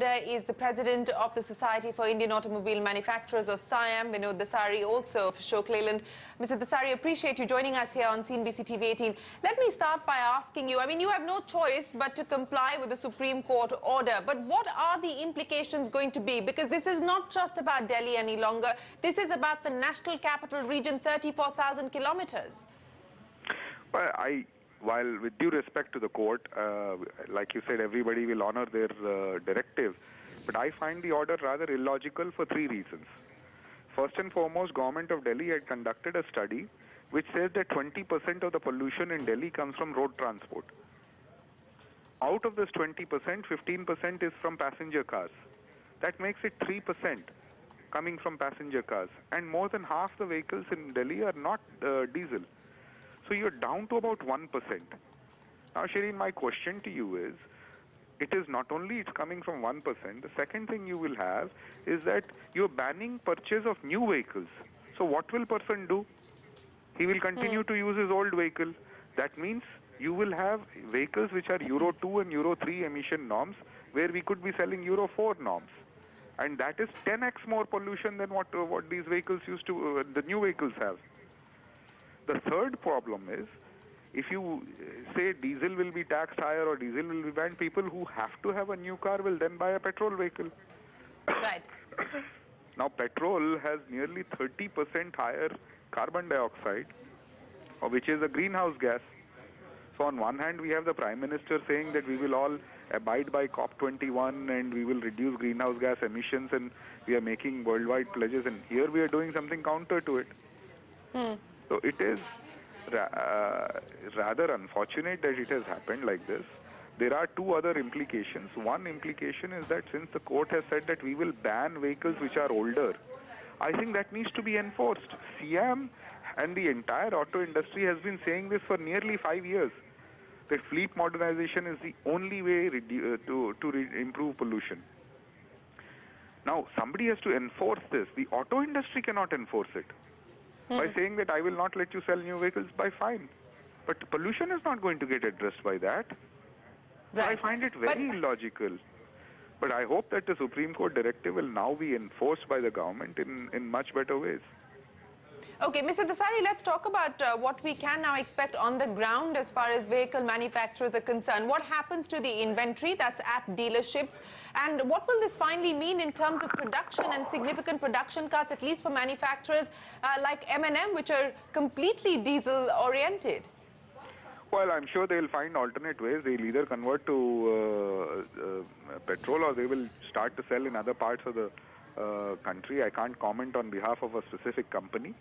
Is the president of the Society for Indian Automobile Manufacturers, or SIAM, Vinod Dasari, also of Ashok Leyland. Mr. Dasari, appreciate you joining us here on CNBC TV 18. Let me start by asking you, I mean, you have no choice but to comply with the Supreme Court order. But what are the implications going to be? Because this is not just about Delhi any longer. This is about the national capital region, 34,000 kilometers. Well, while with due respect to the court, like you said, everybody will honor their directive, but I find the order rather illogical for three reasons. First and foremost, government of Delhi had conducted a study which says that 20% of the pollution in Delhi comes from road transport. Out of this 20%, 15% is from passenger cars. That makes it 3% coming from passenger cars. And more than half the vehicles in Delhi are not diesel. So you're down to about 1%. Now, Shereen, my question to you is, it is not only it's coming from 1%, the second thing you will have is that you're banning purchase of new vehicles. So what will person do? He will continue to use his old vehicle. That means you will have vehicles which are Euro 2 and Euro 3 emission norms, where we could be selling Euro 4 norms. And that is 10x more pollution than what these vehicles used to, the new vehicles have. The third problem is, if you say diesel will be taxed higher or diesel will be banned, people who have to have a new car will then buy a petrol vehicle. Right. Now, petrol has nearly 30% higher carbon dioxide, which is a greenhouse gas. So on one hand, we have the Prime Minister saying that we will all abide by COP21 and we will reduce greenhouse gas emissions and we are making worldwide pledges, and here we are doing something counter to it. So it is rather unfortunate that it has happened like this. There are two other implications. One implication is that since the court has said that we will ban vehicles which are older, I think that needs to be enforced. SIAM and the entire auto industry has been saying this for nearly 5 years, that fleet modernization is the only way to improve pollution. Now, somebody has to enforce this. The auto industry cannot enforce it by saying that I will not let you sell new vehicles by fine. But pollution is not going to get addressed by that. Right. So I find it very illogical. But I hope that the Supreme Court directive will now be enforced by the government in much better ways. Okay, Mr. Dasari, let's talk about what we can now expect on the ground as far as vehicle manufacturers are concerned. What happens to the inventory that's at dealerships? And what will this finally mean in terms of production and significant production cuts, at least for manufacturers like M&M, which are completely diesel-oriented? Well, I'm sure they'll find alternate ways. They'll either convert to petrol or they will start to sell in other parts of the country. I can't comment on behalf of a specific company.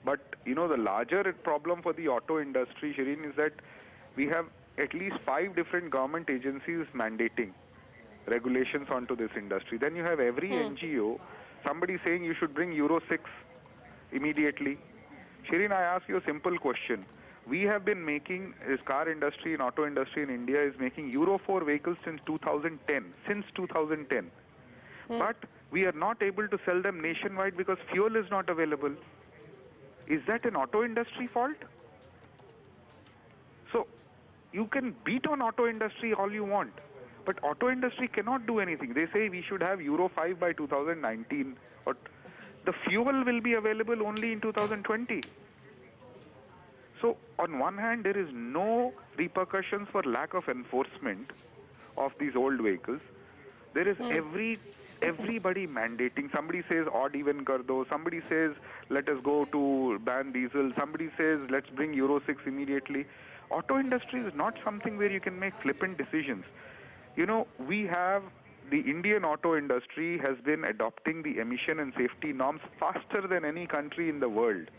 But, you know, the larger problem for the auto industry, Shereen, is that we have at least 5 different government agencies mandating regulations onto this industry. Then you have every NGO, somebody saying you should bring Euro 6 immediately. Shereen, I ask you a simple question. We have been making, this car industry and auto industry in India is making Euro 4 vehicles since 2010. But we are not able to sell them nationwide because fuel is not available. Is that an auto industry fault? So you can beat on auto industry all you want, but auto industry cannot do anything. They say we should have Euro 5 by 2019, but the fuel will be available only in 2020. So on one hand, there is no repercussions for lack of enforcement of these old vehicles. There is everybody mandating. Somebody says odd even kar do. Somebody says let us go to ban diesel. Somebody says let's bring Euro 6 immediately. Auto industry is not something where you can make flippant decisions. You know, we have the Indian auto industry has been adopting the emission and safety norms faster than any country in the world.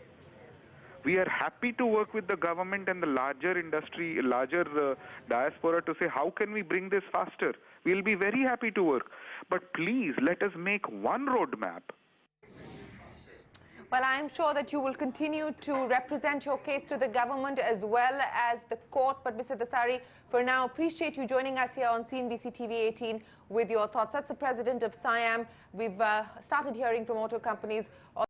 We are happy to work with the government and the larger industry, larger diaspora to say, how can we bring this faster? We'll be very happy to work. But please, let us make one roadmap. Well, I'm sure that you will continue to represent your case to the government as well as the court. But Mr. Dasari, for now, appreciate you joining us here on CNBC TV 18 with your thoughts. That's the president of SIAM. We've started hearing from auto companies.